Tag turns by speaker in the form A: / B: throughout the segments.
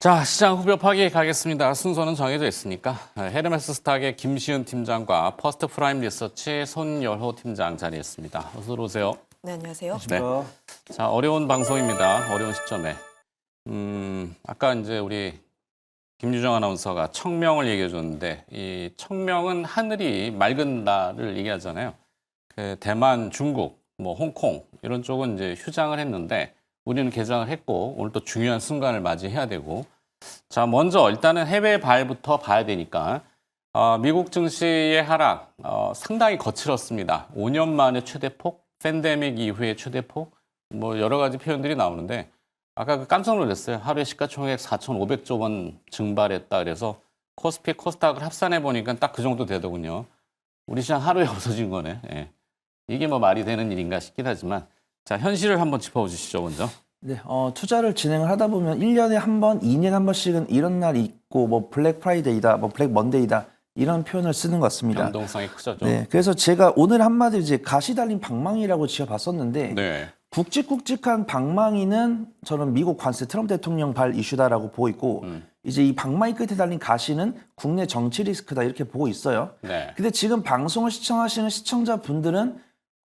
A: 자, 시장 후벼 파기 가겠습니다. 순서는 정해져 있으니까 헤르메스 스탁의 김시은 팀장과 퍼스트 프라임 리서치 손열호 팀장 자리했습니다. 어서 오세요.
B: 네, 안녕하세요.
A: 네. 자, 어려운 방송입니다. 어려운 시점에. 아까 이제 우리 김유정 아나운서가 청명을 얘기해 줬는데 이 청명은 하늘이 맑은다를 얘기하잖아요. 그 대만, 중국, 뭐 홍콩 이런 쪽은 이제 휴장을 했는데 우리는 개장을 했고 오늘 또 중요한 순간을 맞이해야 되고 자 먼저 일단은 해외 발부터 봐야 되니까 미국 증시의 하락 상당히 거칠었습니다. 5년 만에 최대폭, 팬데믹 이후의 최대폭 뭐 여러 가지 표현들이 나오는데 아까 깜짝 놀랐어요. 하루에 시가총액 4,500조 원 증발했다 그래서 코스피, 코스닥을 합산해 보니까 딱 그 정도 되더군요. 우리 시장 하루에 없어진 거네. 예. 이게 뭐 말이 되는 일인가 싶긴 하지만 자 현실을 한번 짚어주시죠 먼저.
C: 네, 투자를 진행을 하다 보면 1년에 한 번, 2년에 한 번씩은 이런 날이 있고 뭐 블랙 프라이데이다, 뭐 블랙 먼데이다 이런 표현을 쓰는 것 같습니다.
A: 연동성이 크죠.
C: 네, 그래서 제가 오늘 한마디 이제 가시 달린 방망이라고 지어봤었는데
A: 네.
C: 굵직굵직한 방망이는 저는 미국 관세 트럼프 대통령 발 이슈다라고 보고 있고 이제 이 방망이 끝에 달린 가시는 국내 정치 리스크다 이렇게 보고 있어요.
A: 네.
C: 근데 지금 방송을 시청하시는 시청자분들은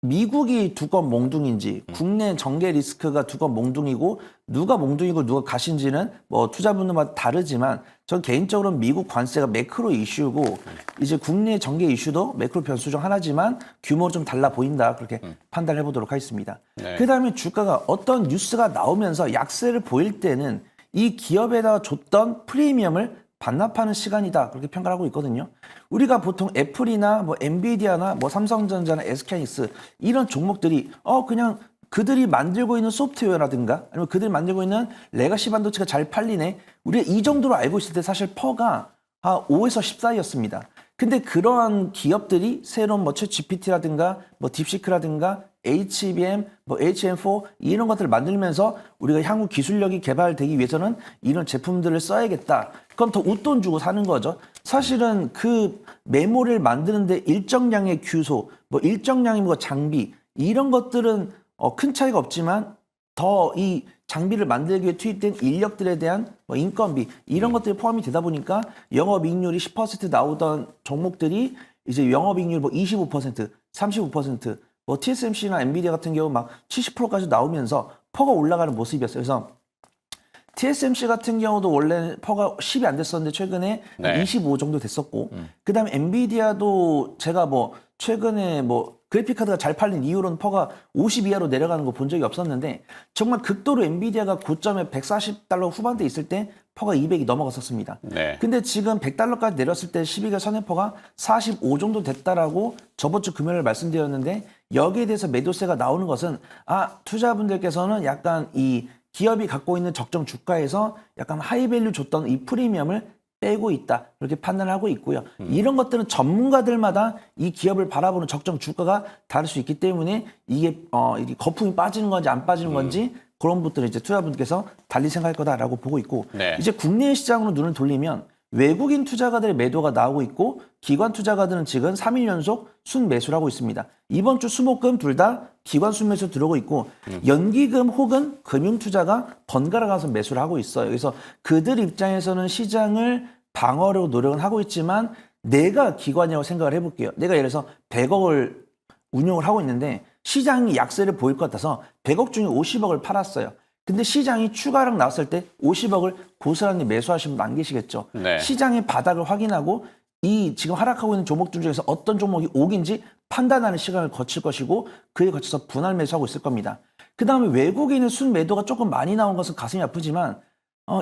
C: 미국이 두건 몽둥인지 국내 정계 리스크가 두건 몽둥이고 누가 몽둥이고 누가 가신지는 뭐 투자분들마다 다르지만 전 개인적으로는 미국 관세가 매크로 이슈고 이제 국내 정계 이슈도 매크로 변수 중 하나지만 규모로 좀 달라 보인다 그렇게 판단해 보도록 하겠습니다.
A: 네.
C: 그다음에 주가가 어떤 뉴스가 나오면서 약세를 보일 때는 이 기업에다 줬던 프리미엄을 반납하는 시간이다 그렇게 평가를 하고 있거든요. 우리가 보통 애플이나 뭐 엔비디아나 뭐 삼성전자나 SK하이닉스 이런 종목들이 그냥 그들이 만들고 있는 소프트웨어라든가 아니면 그들이 만들고 있는 레가시 반도체가 잘 팔리네. 우리가 이 정도로 알고 있을 때 사실 퍼가 5에서 10 사이였습니다. 근데 그러한 기업들이 새로운 뭐 챗GPT라든가 뭐 딥시크라든가 HBM, 뭐 HM4 이런 것들을 만들면서 우리가 향후 기술력이 개발되기 위해서는 이런 제품들을 써야겠다. 그럼 더 웃돈 주고 사는 거죠. 사실은 그 메모리를 만드는데 일정량의 규소, 뭐 일정량의 뭐 장비 이런 것들은 큰 차이가 없지만 더 이 장비를 만들기 위해 투입된 인력들에 대한 뭐 인건비 이런 것들이 포함이 되다 보니까 영업이익률이 10% 나오던 종목들이 이제 영업이익률 뭐 25%, 35%, 뭐 TSMC나 엔비디아 같은 경우 막 70%까지 나오면서 퍼가 올라가는 모습이었어요. 그래서 TSMC 같은 경우도 원래 퍼가 10이 안 됐었는데 최근에
A: 네.
C: 25 정도 됐었고 그다음에 엔비디아도 제가 뭐 최근에 뭐 그래픽 카드가 잘 팔린 이후로는 퍼가 50 이하로 내려가는 거 본 적이 없었는데 정말 극도로 엔비디아가 고점에 140달러 후반대 있을 때 퍼가 200이 넘어갔었습니다.
A: 네.
C: 근데 지금 100달러까지 내렸을 때 12개월 선행퍼가 45 정도 됐다라고 저번 주 금요일 말씀드렸는데 여기에 대해서 매도세가 나오는 것은 투자분들께서는 약간 이 기업이 갖고 있는 적정 주가에서 약간 하이밸류 줬던 이 프리미엄을 빼고 있다. 이렇게 판단을 하고 있고요. 이런 것들은 전문가들마다 이 기업을 바라보는 적정 주가가 다를 수 있기 때문에 이게 거품이 빠지는 건지 안 빠지는 건지 그런 것들을 이제 투자분들께서 달리 생각할 거다라고 보고 있고
A: 네.
C: 이제 국내 시장으로 눈을 돌리면 외국인 투자가들의 매도가 나오고 있고 기관 투자가들은 지금 3일 연속 순매수를 하고 있습니다. 이번 주 수목금 둘 다 기관 순매수 들어오고 있고 연기금 혹은 금융투자가 번갈아 가서 매수를 하고 있어요. 그래서 그들 입장에서는 시장을 방어하려고 노력은 하고 있지만 내가 기관이라고 생각을 해볼게요. 내가 예를 들어서 100억을 운용을 하고 있는데 시장이 약세를 보일 것 같아서 100억 중에 50억을 팔았어요. 근데 시장이 추가락 나왔을 때 50억을 고스란히 매수하시는 분 안 계시겠죠.
A: 네.
C: 시장의 바닥을 확인하고 이 지금 하락하고 있는 종목들 중에서 어떤 종목이 옥인지 판단하는 시간을 거칠 것이고 그에 거쳐서 분할 매수하고 있을 겁니다. 그 다음에 외국인의 순매도가 조금 많이 나온 것은 가슴이 아프지만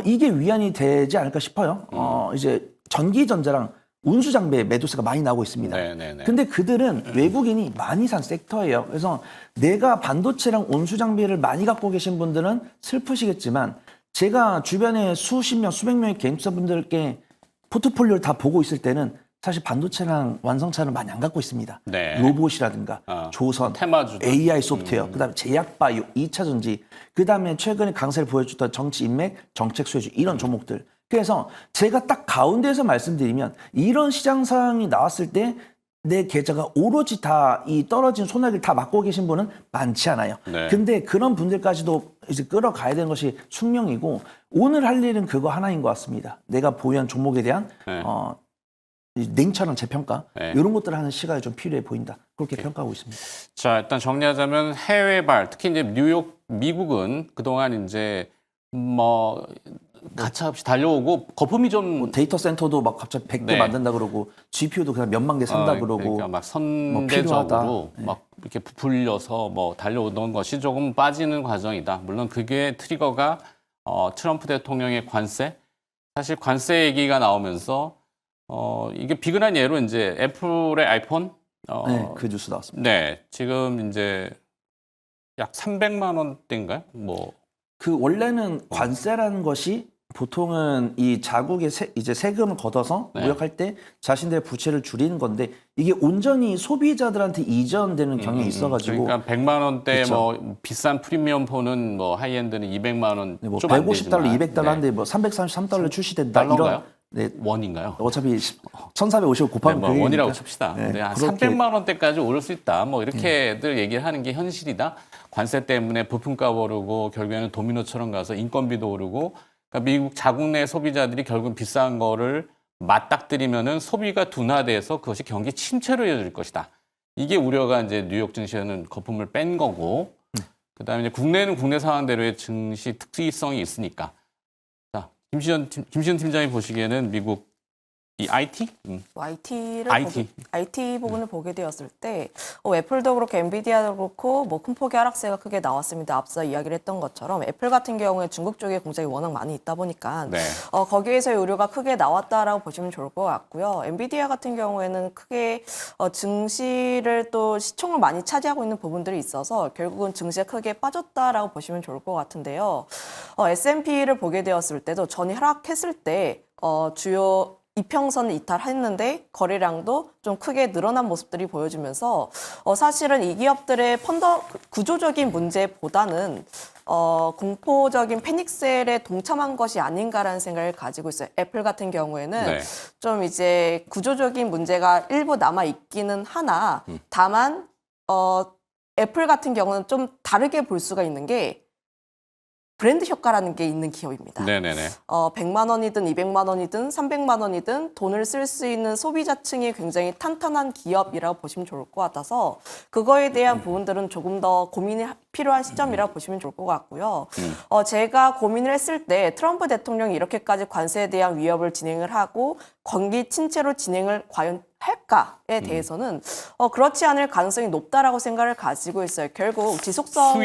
C: 이게 위안이 되지 않을까 싶어요. 이제 전기전자랑 운수장비의 매도세가 많이 나오고 있습니다.
A: 네네네.
C: 근데 그들은 외국인이 많이 산 섹터예요. 그래서 내가 반도체랑 온수장비를 많이 갖고 계신 분들은 슬프시겠지만 제가 주변에 수십 명, 수백 명의 개인 투자분들께 포트폴리오를 다 보고 있을 때는 사실 반도체랑 완성차를 많이 안 갖고 있습니다.
A: 네.
C: 로봇이라든가 조선,
A: 테마주들.
C: AI 소프트웨어, 그다음에 제약바이오, 2차전지, 그다음에 최근에 강세를 보여줬던 정치 인맥, 정책 수혜주 이런 종목들. 그래서 제가 딱 가운데에서 말씀드리면 이런 시장 상황이 나왔을 때 내 계좌가 오로지 다 이 떨어진 소나기를 다 맡고 계신 분은 많지 않아요.
A: 네.
C: 근데 그런 분들까지도 이제 끌어가야 되는 것이 숙명이고 오늘 할 일은 그거 하나인 것 같습니다. 내가 보유한 종목에 대한
A: 네.
C: 이 냉철한 재평가
A: 네.
C: 이런 것들을 하는 시간이 좀 필요해 보인다. 그렇게 평가하고 있습니다.
A: 자, 일단 정리하자면 해외발, 특히 이제 뉴욕, 미국은 그동안 이제 뭐 가차없이 달려오고 거품이 좀
C: 뭐 데이터 센터도 막 갑자기 100개
A: 네.
C: 만든다 그러고 GPU도 그냥 몇만 개 산다 그러고
A: 그러니까 막
C: 뭐 필요하다.
A: 선제적으로 막 이렇게 부풀려서 뭐 달려오던 것이 조금 빠지는 과정이다. 물론 그게 트리거가 트럼프 대통령의 관세, 사실 관세 얘기가 나오면서 이게 비근한 예로 이제 애플의 아이폰
C: 네, 그 뉴스 나왔습니다.
A: 네, 지금 이제 약 300만 원대인가요? 뭐
C: 그 원래는 관세라는 것이 보통은 이 자국의 이제 세금을 걷어서
A: 네.
C: 무역할 때 자신들의 부채를 줄이는 건데 이게 온전히 소비자들한테 이전되는 경향이 있어가지고
A: 그러니까 100만 원대
C: 그쵸.
A: 뭐 비싼 프리미엄 폰은 뭐 하이엔드는 200만 원
C: 네, 뭐
A: 좀 안
C: 150달러,
A: 되지만,
C: 200달러
A: 네.
C: 한데 뭐 333달러 출시된다
A: 달러인가요?
C: 이런 네,
A: 원인가요?
C: 어차피 1450
A: 네,
C: 곱하면
A: 뭐
C: 그게
A: 원이라고
C: 그러니까
A: 칩시다.
C: 네,
A: 근데 한
C: 그렇게
A: 300만 원대까지 오를 수 있다. 뭐 이렇게들 얘기를 하는 게 현실이다. 관세 때문에 부품값 오르고 결국에는 도미노처럼 가서 인건비도 오르고 그러니까 미국 자국 내 소비자들이 결국 비싼 거를 맞닥뜨리면은 소비가 둔화돼서 그것이 경기 침체로 이어질 것이다. 이게 우려가 이제 뉴욕 증시에는 거품을 뺀 거고 그다음에 이제 국내는 국내 상황대로의 증시 특이성이 있으니까. 자, 김시현 팀장이 보시기에는 미국 이 IT?
B: IT 부분을 보게 되었을 때 애플도 그렇고 엔비디아도 그렇고 뭐 큰 폭의 하락세가 크게 나왔습니다. 앞서 이야기를 했던 것처럼 애플 같은 경우에 중국 쪽에 공장이 워낙 많이 있다 보니까
A: 네.
B: 거기에서의 우려가 크게 나왔다라고 보시면 좋을 것 같고요. 엔비디아 같은 경우에는 크게 증시를 또 시총을 많이 차지하고 있는 부분들이 있어서 결국은 증시가 크게 빠졌다라고 보시면 좋을 것 같은데요. S&P를 보게 되었을 때도 전이 하락했을 때 주요 이평선을 이탈했는데 거래량도 좀 크게 늘어난 모습들이 보여지면서 사실은 이 기업들의 구조적인 문제보다는 공포적인 패닉셀에 동참한 것이 아닌가라는 생각을 가지고 있어요. 애플 같은 경우에는
A: 네.
B: 좀 이제 구조적인 문제가 일부 남아 있기는 하나 다만 애플 같은 경우는 좀 다르게 볼 수가 있는 게 브랜드 효과라는 게 있는 기업입니다.
A: 네네네.
B: 100만 원이든 200만 원이든 300만 원이든 돈을 쓸 수 있는 소비자층이 굉장히 탄탄한 기업이라고 보시면 좋을 것 같아서 그거에 대한 부분들은 조금 더 고민이 필요한 시점이라고 보시면 좋을 것 같고요. 제가 고민을 했을 때 트럼프 대통령이 이렇게까지 관세에 대한 위협을 진행을 하고 경기 침체로 진행을 과연 할까에 대해서는 그렇지 않을 가능성이 높다라고 생각을 가지고 있어요. 결국 지속성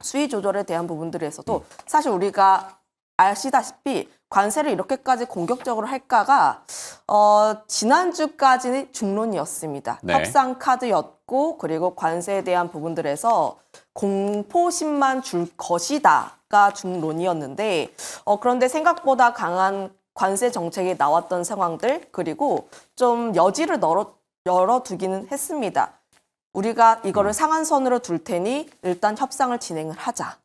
B: 수위 조절에 대한 부분들에서도 사실 우리가 아시다시피 관세를 이렇게까지 공격적으로 할까가 지난주까지는 중론이었습니다.
A: 네.
B: 협상 카드였고 그리고 관세에 대한 부분들에서 공포심만 줄 것이다가 중론이었는데 그런데 생각보다 강한 관세 정책이 나왔던 상황들 그리고 좀 여지를 열어두기는 했습니다. 우리가 이거를 상한선으로 둘 테니 일단 협상을 진행을 하자.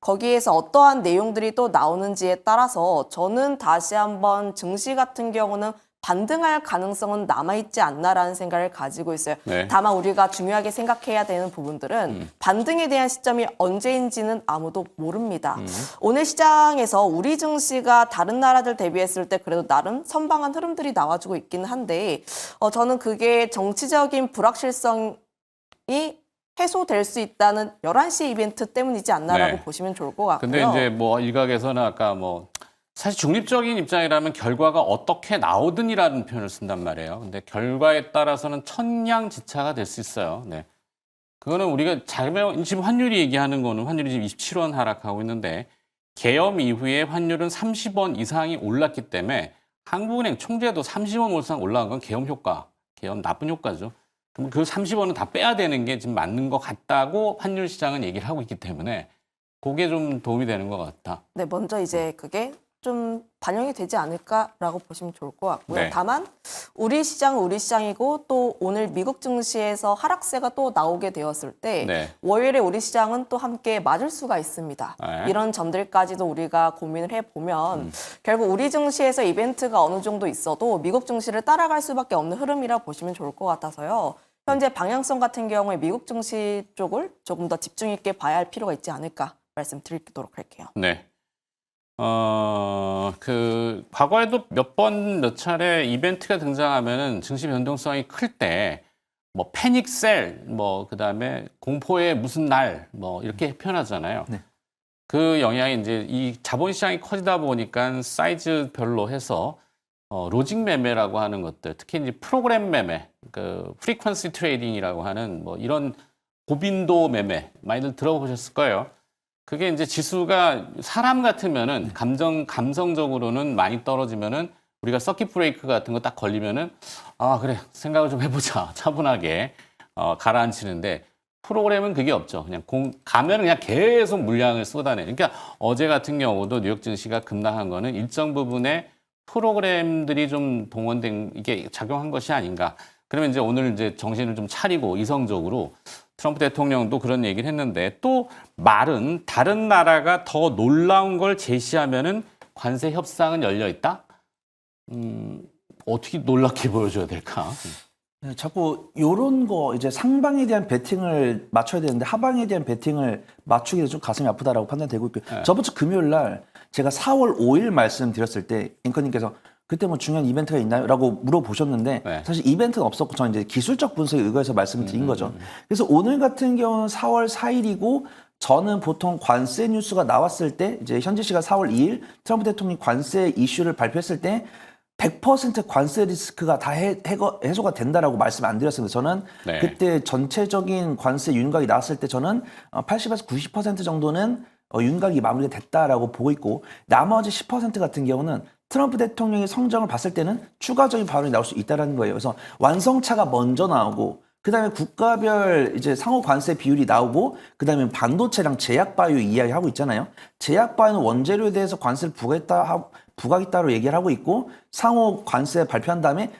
B: 거기에서 어떠한 내용들이 또 나오는지에 따라서 저는 다시 한번 증시 같은 경우는 반등할 가능성은 남아있지 않나라는 생각을 가지고 있어요.
A: 네.
B: 다만 우리가 중요하게 생각해야 되는 부분들은 반등에 대한 시점이 언제인지는 아무도 모릅니다. 오늘 시장에서 우리 증시가 다른 나라들 대비했을 때 그래도 나름 선방한 흐름들이 나와주고 있기는 한데 저는 그게 정치적인 불확실성이 해소될 수 있다는 11시 이벤트 때문이지 않나라고
A: 네.
B: 보시면 좋을 것 같고요.
A: 근데 이제 뭐 일각에서는 아까 뭐 사실 중립적인 입장이라면 결과가 어떻게 나오든이라는 표현을 쓴단 말이에요. 근데 결과에 따라서는 천냥지차가 될 수 있어요. 네. 그거는 우리가 지금 환율이 얘기하는 거는 환율이 지금 27원 하락하고 있는데 계엄 이후에 환율은 30원 이상이 올랐기 때문에 한국은행 총재도 30원 이상 올라간 건 계엄 효과, 계엄 나쁜 효과죠. 그럼 그 30원은 다 빼야 되는 게 지금 맞는 것 같다고 환율 시장은 얘기를 하고 있기 때문에 그게 좀 도움이 되는 것 같다.
B: 네, 먼저 이제 그게 좀 반영이 되지 않을까라고 보시면 좋을 것 같고요.
A: 네.
B: 다만 우리 시장은 우리 시장이고 또 오늘 미국 증시에서 하락세가 또 나오게 되었을 때
A: 네.
B: 월요일에 우리 시장은 또 함께 맞을 수가 있습니다.
A: 네.
B: 이런 점들까지도 우리가 고민을 해보면 결국 우리 증시에서 이벤트가 어느 정도 있어도 미국 증시를 따라갈 수밖에 없는 흐름이라 보시면 좋을 것 같아서요. 현재 방향성 같은 경우에 미국 증시 쪽을 조금 더 집중 있게 봐야 할 필요가 있지 않을까 말씀드리도록 할게요.
A: 네. 과거에도 몇 차례 이벤트가 등장하면은 증시 변동성이 클 때, 뭐, 패닉셀, 뭐, 그 다음에 공포의 무슨 날, 뭐, 이렇게 표현하잖아요.
C: 네.
A: 그 영향이 이제 이 자본시장이 커지다 보니까 사이즈별로 해서, 로직 매매라고 하는 것들, 특히 이제 프로그램 매매, 프리퀀시 트레이딩이라고 하는 뭐, 이런 고빈도 매매, 많이들 들어보셨을 거예요. 그게 이제 지수가 사람 같으면은 감성적으로는 많이 떨어지면은 우리가 서킷 브레이크 같은 거 딱 걸리면은 아 그래 생각을 좀 해보자 차분하게 가라앉히는데 프로그램은 그게 없죠. 그냥 가면은 그냥 계속 물량을 쏟아내. 그러니까 어제 같은 경우도 뉴욕 증시가 급락한 거는 일정 부분의 프로그램들이 좀 동원된 이게 작용한 것이 아닌가. 그러면 이제 오늘 이제 정신을 좀 차리고 이성적으로 트럼프 대통령도 그런 얘기를 했는데 또 말은 다른 나라가 더 놀라운 걸 제시하면은 관세 협상은 열려 있다. 어떻게 놀랍게 보여줘야 될까?
C: 네, 자꾸 요런 거 이제 상방에 대한 베팅을 맞춰야 되는데 하방에 대한 베팅을 맞추기도 좀 가슴이 아프다라고 판단되고 있고요.
A: 네.
C: 저번 주 금요일 날 제가 4월 5일 말씀드렸을 때 앵커님께서 그때 뭐 중요한 이벤트가 있나요? 라고 물어보셨는데
A: 네.
C: 사실 이벤트는 없었고 저는 이제 기술적 분석에 의거해서 말씀을 드린 거죠. 그래서 오늘 같은 경우는 4월 4일이고 저는 보통 관세 뉴스가 나왔을 때 이제 현지 시간 4월 2일 트럼프 대통령이 관세 이슈를 발표했을 때 100% 관세 리스크가 다 해소가 된다라고 말씀 안 드렸습니다. 저는
A: 네.
C: 그때 전체적인 관세 윤곽이 나왔을 때 저는 80에서 90% 정도는 윤곽이 마무리가 됐다라고 보고 있고 나머지 10% 같은 경우는 트럼프 대통령의 성정을 봤을 때는 추가적인 발언이 나올 수 있다는 거예요. 그래서 완성차가 먼저 나오고 그다음에 국가별 이제 상호 관세 비율이 나오고 그다음에 반도체랑 제약 바이오 이야기하고 있잖아요. 제약 바이오는 원재료에 대해서 관세를 부과하겠다로 얘기를 하고 있고 상호 관세 발표한 다음에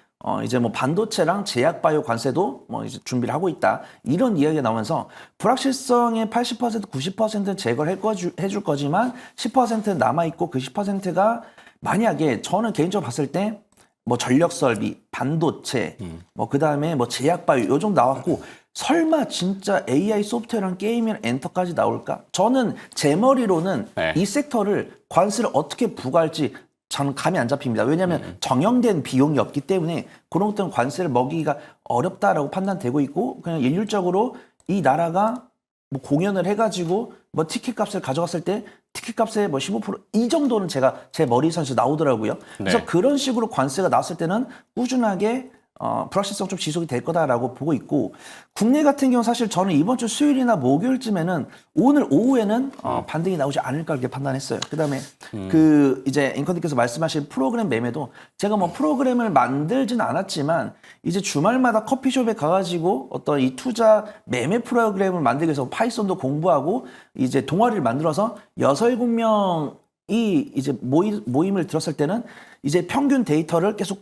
C: 이제 뭐 반도체랑 제약 바이오 관세도 뭐 이제 준비를 하고 있다. 이런 이야기가 나오면서 불확실성의 80% 90%는 제거를 해줄 거지만 10%는 남아 있고 그 10%가 만약에 저는 개인적으로 봤을 때 뭐 전력 설비, 반도체, 뭐 그다음에 뭐 제약 바이오 요 정도 나왔고 설마 진짜 AI 소프트웨어랑 게임이랑 엔터까지 나올까? 저는 제 머리로는
A: 네.
C: 이 섹터를 관세를 어떻게 부과할지 저는 감이 안 잡힙니다. 왜냐하면 정형된 비용이 없기 때문에 그런 것들은 관세를 먹이기가 어렵다라고 판단되고 있고 그냥 일률적으로 이 나라가 뭐 공연을 해가지고 뭐 티켓 값을 가져갔을 때 티켓 값의 뭐 15%이 정도는 제가 제 머리선에서 나오더라고요. 그래서
A: 네.
C: 그런 식으로 관세가 나왔을 때는 꾸준하게 불확실성 좀 지속이 될 거다라고 보고 있고 국내 같은 경우 사실 저는 이번 주 수요일이나 목요일쯤에는 오늘 오후에는 반등이 나오지 않을까 그렇게 판단했어요. 그다음에 그 이제 앵커님께서 말씀하신 프로그램 매매도 제가 뭐 프로그램을 만들진 않았지만 이제 주말마다 커피숍에 가가지고 어떤 이 투자 매매 프로그램을 만들기 위해서 파이썬도 공부하고 이제 동아리를 만들어서 6-7명이 이제 모임을 들었을 때는 이제 평균 데이터를 계속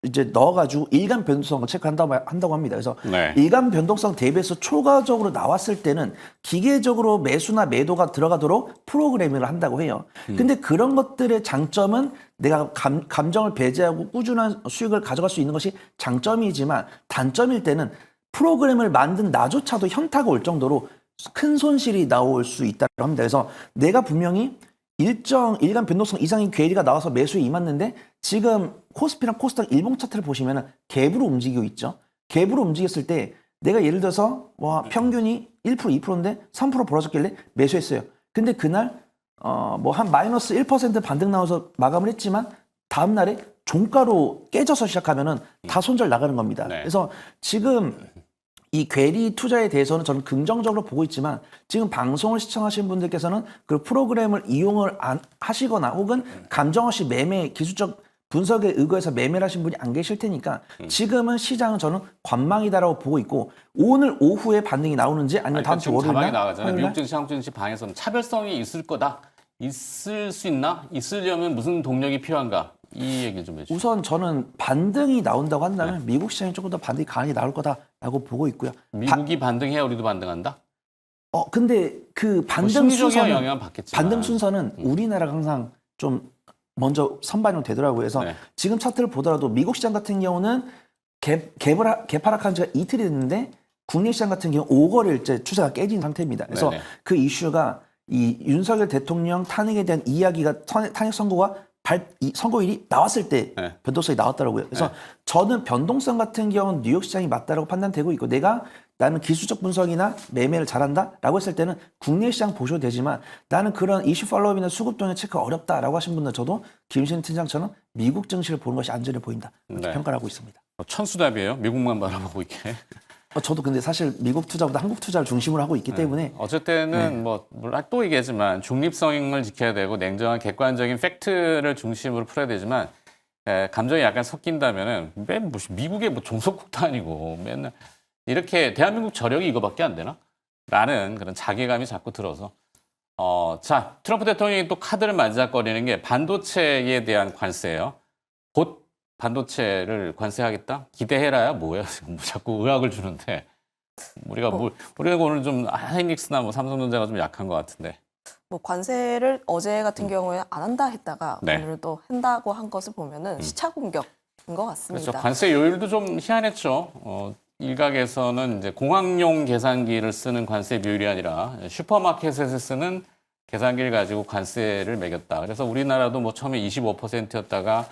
C: 이제 넣어가지고 일간 변동성을 체크한다고 합니다. 그래서
A: 네.
C: 일간 변동성 대비해서 초과적으로 나왔을 때는 기계적으로 매수나 매도가 들어가도록 프로그래밍을 한다고 해요. 근데 그런 것들의 장점은 내가 감정을 배제하고 꾸준한 수익을 가져갈 수 있는 것이 장점이지만 단점일 때는 프로그램을 만든 나조차도 현타가 올 정도로 큰 손실이 나올 수 있다고 합니다. 그래서 내가 분명히 일정 일간 변동성 이상의 괴리가 나와서 매수에 임했는데 지금 코스피랑 코스닥 일봉 차트를 보시면 갭으로 움직이고 있죠. 갭으로 움직였을 때 내가 예를 들어서 뭐 평균이 1% 2%인데 3% 벌어졌길래 매수했어요. 근데 그날 뭐 한 마이너스 1% 반등 나와서 마감을 했지만 다음 날에 종가로 깨져서 시작하면은 다 손절 나가는 겁니다.
A: 네.
C: 그래서 지금 이 괴리 투자에 대해서는 저는 긍정적으로 보고 있지만 지금 방송을 시청하시는 분들께서는 그 프로그램을 이용을 안 하시거나 혹은 감정 없이 매매 기술적 분석에 의거해서 매매를 하신 분이 안 계실 테니까 지금은 시장은 저는 관망이다라고 보고 있고 오늘 오후에 반등이 나오는지 아니면 다음 주
A: 지금 자막이
C: 월요일날
A: 나가잖아요. 미국 증시, 한국 증시 방에서는 차별성이 있을 거다. 있을 수 있나? 있으려면 무슨 동력이 필요한가? 이 얘기를 좀 해주세요.
C: 우선 저는 반등이 나온다고 한다면 미국 시장이 조금 더 반등이 강하게 나올 거다라고 보고 있고요.
A: 미국이 반등해야 우리도 반등한다?
C: 근데 그
A: 뭐
C: 반등
A: 심리적인
C: 순서는
A: 영향은 받겠지만.
C: 반등 순서는 우리나라가 항상 좀 먼저 선반영 되더라고요. 그래서
A: 네.
C: 지금 차트를 보더라도 미국 시장 같은 경우는 개파락한 지가 이틀이 됐는데 국내 시장 같은 경우 5거래일째 추세가 깨진 상태입니다. 그래서
A: 네네.
C: 그 이슈가 이 윤석열 대통령 탄핵에 대한 이야기가 탄핵 선고가 선고일이 나왔을 때
A: 네.
C: 변동성이 나왔더라고요. 그래서
A: 네.
C: 저는 변동성 같은 경우는 뉴욕 시장이 맞다라고 판단되고 있고 나는 기술적 분석이나 매매를 잘한다라고 했을 때는 국내 시장 보셔도 되지만 나는 그런 이슈 팔로우업이나 수급 동향 체크가 어렵다라고 하신 분들 저도 김신희 팀장처럼 미국 증시를 보는 것이 안전해 보인다 이렇게
A: 네.
C: 평가를 하고 있습니다.
A: 천수답이에요. 미국만 바라보고 있게.
C: 저도 근데 사실 미국 투자보다 한국 투자를 중심으로 하고 있기 때문에
A: 어쨌든 뭐 물론 또 얘기하지만 중립성을 지켜야 되고 냉정한 객관적인 팩트를 중심으로 풀어야 되지만 감정이 약간 섞인다면은 맨 미국의 뭐 종속국도 아니고 맨날 이렇게 대한민국 저력이 이거밖에 안 되나? 라는 그런 자괴감이 자꾸 들어서 자 트럼프 대통령이 또 카드를 만지작거리는 게 반도체에 대한 관세예요. 곧 반도체를 관세하겠다? 기대해라야 뭐야? 뭐 자꾸 의학을 주는데 우리가 오늘 좀 하이닉스나 뭐 삼성전자가 좀 약한 것 같은데.
B: 뭐 관세를 어제 같은 경우에 안 한다 했다가
A: 네.
B: 오늘 또 한다고 한 것을 보면은 시차 공격인 것 같습니다.
A: 그렇죠. 관세 요율도 좀 희한했죠. 일각에서는 이제 공학용 계산기를 쓰는 관세 비율이 아니라 슈퍼마켓에서 쓰는 계산기를 가지고 관세를 매겼다. 그래서 우리나라도 뭐 처음에 25%였다가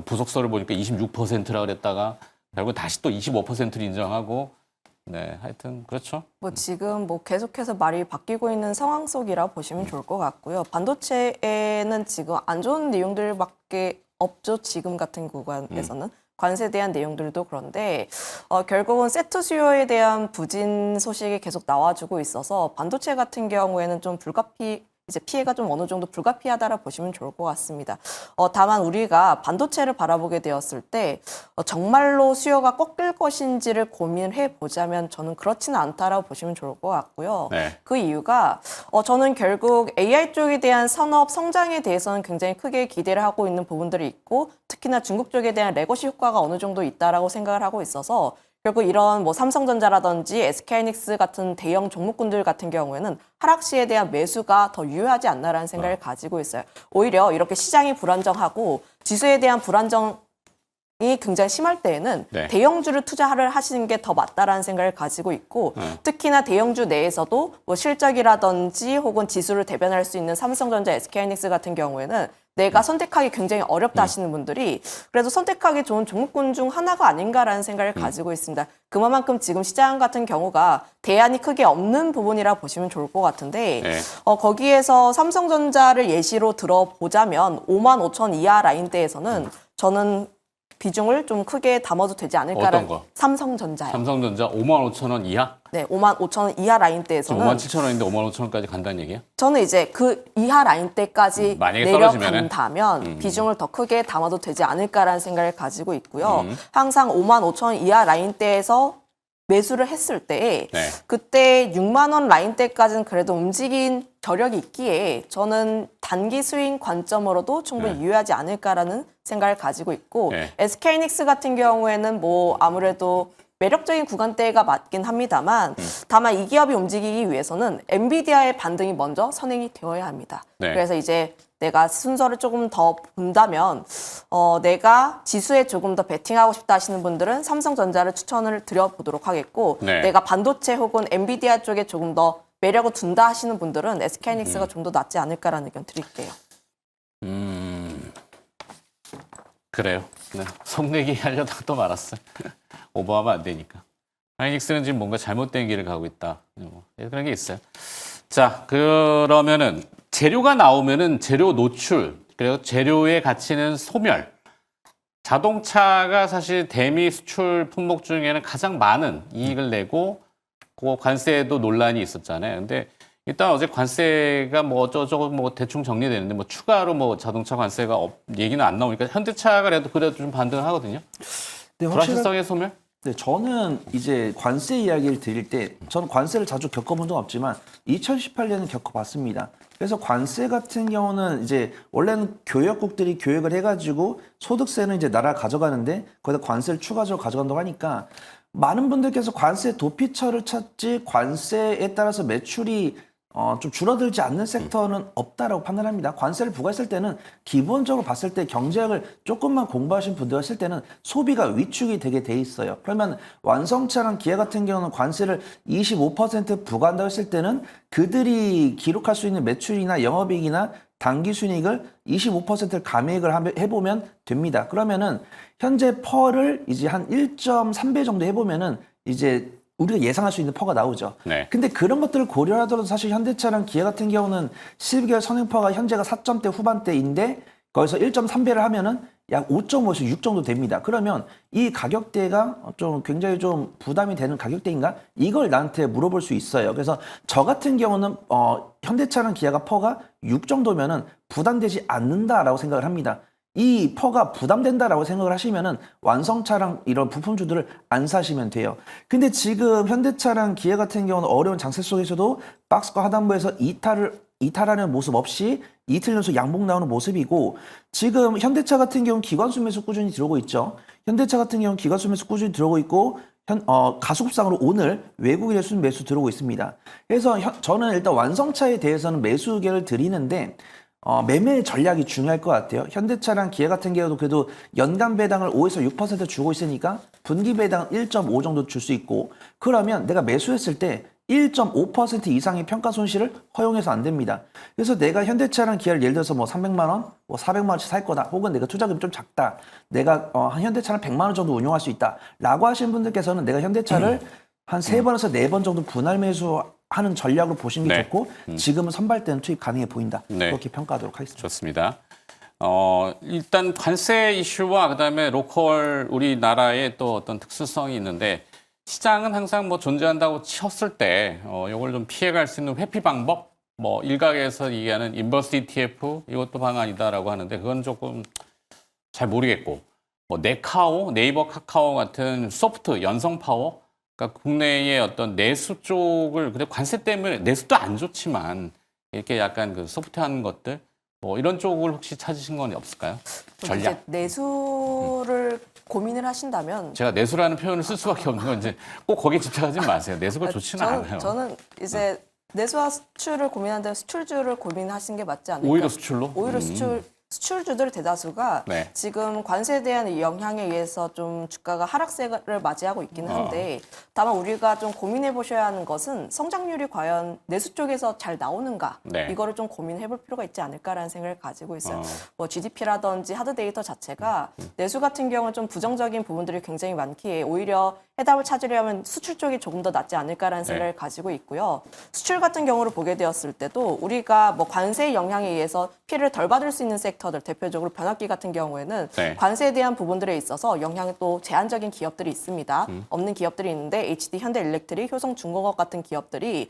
A: 부속서를 보니까 26%라 그랬다가 결국 다시 또 25%를 인정하고 네, 하여튼 그렇죠.
B: 뭐 지금 뭐 계속해서 말이 바뀌고 있는 상황 속이라 보시면 좋을 것 같고요. 반도체에는 지금 안 좋은 내용들밖에 없죠. 지금 같은 구간에서는. 관세에 대한 내용들도 그런데 결국은 세트 수요에 대한 부진 소식이 계속 나와주고 있어서 반도체 같은 경우에는 좀 이제 피해가 좀 어느 정도 불가피하다라 보시면 좋을 것 같습니다. 다만 우리가 반도체를 바라보게 되었을 때 정말로 수요가 꺾일 것인지를 고민을 해보자면 저는 그렇지는 않다라고 보시면 좋을 것 같고요.
A: 네.
B: 그 이유가 저는 결국 AI 쪽에 대한 산업 성장에 대해서는 굉장히 크게 기대를 하고 있는 부분들이 있고 특히나 중국 쪽에 대한 레거시 효과가 어느 정도 있다라고 생각을 하고 있어서 결국 이런 뭐 삼성전자라든지 SK하이닉스 같은 대형 종목군들 같은 경우에는 하락 시에 대한 매수가 더 유효하지 않나라는 생각을 가지고 있어요. 오히려 이렇게 시장이 불안정하고 지수에 대한 불안정이 굉장히 심할 때에는
A: 네.
B: 대형주를 투자를 하시는 게 더 맞다라는 생각을 가지고 있고 특히나 대형주 내에서도 뭐 실적이라든지 혹은 지수를 대변할 수 있는 삼성전자, SK하이닉스 같은 경우에는 내가 선택하기 굉장히 어렵다 하시는 분들이 그래도 선택하기 좋은 종목군 중 하나가 아닌가라는 생각을 가지고 있습니다. 그만큼 지금 시장 같은 경우가 대안이 크게 없는 부분이라 보시면 좋을 것 같은데
A: 네.
B: 거기에서 삼성전자를 예시로 들어보자면 55,000 이하 라인대에서는 저는 비중을 좀 크게 담아도 되지 않을까라는
A: 어떤 거?
B: 삼성전자요.
A: 삼성전자 55,000원 이하?
B: 네, 55,000원 이하
A: 지금
B: 라인대에서는
A: 57,000원인데 55,000원까지 간다는 얘기야?
B: 저는 이제 그 이하 라인대까지
A: 만약에
B: 내려간다면 비중을 더 크게 담아도 되지 않을까라는 생각을 가지고 있고요. 항상 55,000원 이하 라인대에서 매수를 했을 때
A: 네.
B: 그때 6만 원 라인대까지는 그래도 움직인 저력이 있기에 저는 단기 스윙 관점으로도 충분히 유효하지 않을까라는 생각을 가지고 있고
A: 네.
B: SK하이닉스 같은 경우에는 뭐 아무래도 매력적인 구간대가 맞긴 합니다만 다만 이 기업이 움직이기 위해서는 엔비디아의 반등이 먼저 선행이 되어야 합니다.
A: 네.
B: 그래서 이제 내가 순서를 조금 더 본다면 내가 지수에 조금 더 베팅하고 싶다 하시는 분들은 삼성전자를 추천을 드려보도록 하겠고
A: 네.
B: 내가 반도체 혹은 엔비디아 쪽에 조금 더 매력을 둔다 하시는 분들은 SK하이닉스가 좀 더 낫지 않을까라는 의견 드릴게요.
A: 그래요. 네. 속내기 하려다가 또 말았어요. 오버하면 안 되니까. 하이닉스는 지금 뭔가 잘못된 길을 가고 있다. 뭐 그런 게 있어요. 자, 그러면은 재료가 나오면은 재료 노출, 그리고 재료의 가치는 소멸. 자동차가 사실 대미 수출 품목 중에는 가장 많은 이익을 내고 그 관세에도 논란이 있었잖아요. 근데 일단 어제 관세가 뭐 어쩌고저쩌고 뭐 대충 정리되는데 뭐 추가로 뭐 자동차 관세가 얘기는 안 나오니까 현대차가 그래도 좀 반등을 하거든요.
C: 네,
A: 불확실성의 소멸?
C: 네, 저는 이제 관세 이야기를 드릴 때 저는 관세를 자주 겪어본 적 없지만 2018년은 겪어봤습니다. 그래서 관세 같은 경우는 이제 원래는 교역국들이 교역을 해가지고 소득세는 이제 나라가 가져가는데 거기다 관세를 추가적으로 가져간다고 하니까 많은 분들께서 관세 도피처를 찾지 관세에 따라서 매출이 좀 줄어들지 않는 섹터는 없다라고 판단합니다. 관세를 부과했을 때는 기본적으로 봤을 때 경제학을 조금만 공부하신 분들 했을 때는 소비가 위축이 되게 돼 있어요. 그러면 완성차랑 기아 같은 경우는 관세를 25% 부과한다고 했을 때는 그들이 기록할 수 있는 매출이나 영업이익이나 당기순이익을 25%를 감액을 해보면 됩니다. 그러면은 현재 펄을 이제 한 1.3배 정도 해보면은 이제 우리가 예상할 수 있는 퍼가 나오죠.
A: 네.
C: 근데 그런 것들을 고려하더라도 사실 현대차랑 기아 같은 경우는 12개월 선행퍼가 현재가 4점대 후반대인데 거기서 1.3배를 하면은 약 5.5에서 6 정도 됩니다. 그러면 이 가격대가 좀 굉장히 좀 부담이 되는 가격대인가? 이걸 나한테 물어볼 수 있어요. 그래서 저 같은 경우는 현대차랑 기아가 퍼가 6 정도면은 부담되지 않는다라고 생각을 합니다. 이 퍼가 부담된다라고 생각을 하시면은 완성차랑 이런 부품주들을 안 사시면 돼요. 근데 지금 현대차랑 기아 같은 경우는 어려운 장세 속에서도 박스권 하단부에서 이탈하는 모습 없이 이틀 연속 양봉 나오는 모습이고 지금 현대차 같은 경우는 기관수 매수 꾸준히 들어오고 있죠. 현대차 같은 경우는 기관수 매수 꾸준히 들어오고 있고 가속급상으로 오늘 외국인의 순 매수 들어오고 있습니다. 그래서 저는 일단 완성차에 대해서는 매수 의견을 드리는데 매매 전략이 중요할 것 같아요. 현대차랑 기아 같은 경우도 그래도 연간 배당을 5에서 6% 주고 있으니까 분기 배당 1.5 정도 줄 수 있고 그러면 내가 매수했을 때 1.5% 이상의 평가 손실을 허용해서 안 됩니다. 그래서 내가 현대차랑 기아를 예를 들어서 뭐 300만 원, 뭐 400만 원씩 살 거다. 혹은 내가 투자금이 좀 작다. 내가 한 현대차를 100만 원 정도 운용할 수 있다. 라고 하신 분들께서는 내가 현대차를 한 3번에서 4번 정도 분할 매수하는 전략으로 보시는 게
A: 네.
C: 좋고 지금은 선발대는 투입 가능해 보인다.
A: 네.
C: 그렇게 평가하도록 하겠습니다.
A: 좋습니다. 일단 관세 이슈와 그다음에 로컬 우리나라의 또 어떤 특수성이 있는데 시장은 항상 뭐 존재한다고 쳤을 때 이걸 좀 피해갈 수 있는 회피 방법 뭐 일각에서 얘기하는 인버스 ETF 이것도 방안이다라고 하는데 그건 조금 잘 모르겠고 뭐 네카오, 네이버 카카오 같은 소프트 연성 파워 그러니까 국내의 어떤 내수 쪽을 근데 관세 때문에 내수도 안 좋지만 이렇게 약간 그 소프트한 것들 뭐 이런 쪽을 혹시 찾으신 건 없을까요? 전략.
B: 이제 내수를 고민을 하신다면
A: 제가 내수라는 표현을 쓸 수밖에 없는 건 이제 꼭 거기에 집착하지 마세요. 내수가 좋지는 않아요.
B: 저는 이제 내수와 수출을 고민한다면 수출주를 고민하신 게 맞지 않을까?
A: 오히려 수출로?
B: 오히려 수출주들 대다수가
A: 네.
B: 지금 관세에 대한 영향에 의해서 좀 주가가 하락세를 맞이하고 있기는 한데 다만 우리가 좀 고민해 보셔야 하는 것은 성장률이 과연 내수 쪽에서 잘 나오는가
A: 네.
B: 이거를 좀 고민해 볼 필요가 있지 않을까라는 생각을 가지고 있어요. 뭐 GDP라든지 하드 데이터 자체가 내수 같은 경우는 좀 부정적인 부분들이 굉장히 많기에 오히려 해답을 찾으려면 수출 쪽이 조금 더 낫지 않을까라는 생각을 가지고 있고요. 수출 같은 경우를 보게 되었을 때도 우리가 뭐 관세의 영향에 의해서 피해를 덜 받을 수 있는 섹터들 대표적으로 변압기 같은 경우에는
A: 네.
B: 관세에 대한 부분들에 있어서 영향이 또 제한적인 기업들이 있습니다. 없는 기업들이 있는데 HD, 현대일렉트릭, 효성중공업 같은 기업들이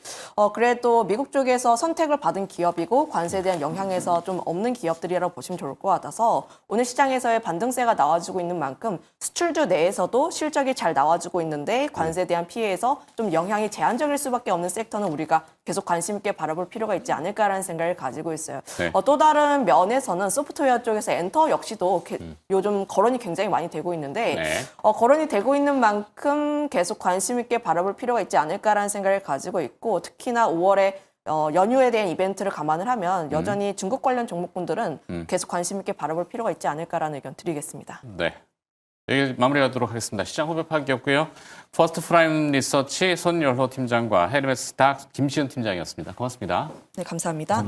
B: 그래도 미국 쪽에서 선택을 받은 기업이고 관세에 대한 영향에서 좀 없는 기업들이라고 보시면 좋을 것 같아서 오늘 시장에서의 반등세가 나와주고 있는 만큼 수출주 내에서도 실적이 잘 나와주고 있는데 관세에 대한 피해에서 좀 영향이 제한적일 수밖에 없는 섹터는 우리가 계속 관심 있게 바라볼 필요가 있지 않을까라는 생각을 가지고 있어요.
A: 네.
B: 또 다른 면에서는 소프트웨어 쪽에서 엔터 역시도 요즘 거론이 굉장히 많이 되고 있는데
A: 네.
B: 거론이 되고 있는 만큼 계속 관심 있게 바라볼 필요가 있지 않을까라는 생각을 가지고 있고 특히나 5월에 연휴에 대한 이벤트를 감안을 하면 여전히 중국 관련 종목군들은 계속 관심 있게 바라볼 필요가 있지 않을까라는 의견 드리겠습니다.
A: 네. 여기 마무리하도록 하겠습니다. 시장 후배 파악이었고요. 퍼스트 프라임 리서치 손열호 팀장과 헤르메스 스탁 김시은 팀장이었습니다. 고맙습니다.
B: 네, 감사합니다.